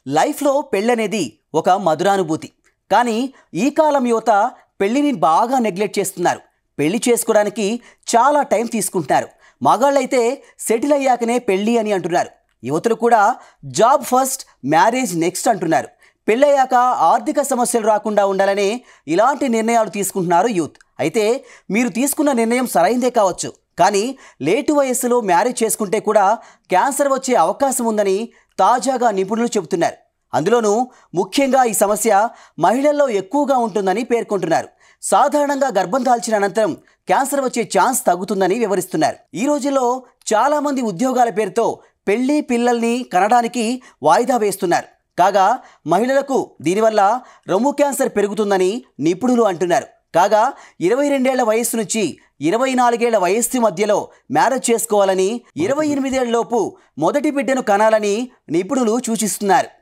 లైఫ్లో పెళ్ళనేది ఒక మధురానుభూతి. కానీ ఈ కాలం యువత పెళ్ళిని బాగా నెగ్లెక్ట్ చేస్తున్నారు. పెళ్లి చేసుకోవడానికి చాలా టైం తీసుకుంటున్నారు. మగాళ్ళైతే సెటిల్ అయ్యాకనే పెళ్ళి అని అంటున్నారు. యువతులు కూడా జాబ్ ఫస్ట్ మ్యారేజ్ నెక్స్ట్ అంటున్నారు. పెళ్ళయ్యాక ఆర్థిక సమస్యలు రాకుండా ఉండాలనే ఇలాంటి నిర్ణయాలు తీసుకుంటున్నారు యూత్. అయితే మీరు తీసుకున్న నిర్ణయం సరైందే కావచ్చు, కానీ లేటు వయస్సులో మ్యారేజ్ చేసుకుంటే కూడా క్యాన్సర్ వచ్చే అవకాశం ఉందని తాజాగా నిపుణులు చెబుతున్నారు. అందులోనూ ముఖ్యంగా ఈ సమస్య మహిళల్లో ఎక్కువగా ఉంటుందని పేర్కొంటున్నారు. సాధారణంగా గర్భం దాల్చిన అనంతరం క్యాన్సర్ వచ్చే ఛాన్స్ తగ్గుతుందని వివరిస్తున్నారు. ఈ రోజుల్లో చాలామంది ఉద్యోగాల పేరుతో పెళ్లి పిల్లల్ని కనడానికి వాయిదా వేస్తున్నారు. కాగా మహిళలకు దీనివల్ల రొమ్ము క్యాన్సర్ పెరుగుతుందని నిపుణులు అంటున్నారు. కాగా 22 ఏళ్ల వయస్సు నుంచి 24 ఏళ్ల వయస్సు మధ్యలో మ్యారేజ్ చేసుకోవాలని, 28 ఏళ్లలోపు మొదటి బిడ్డను కనాలని నిపుణులు సూచిస్తున్నారు.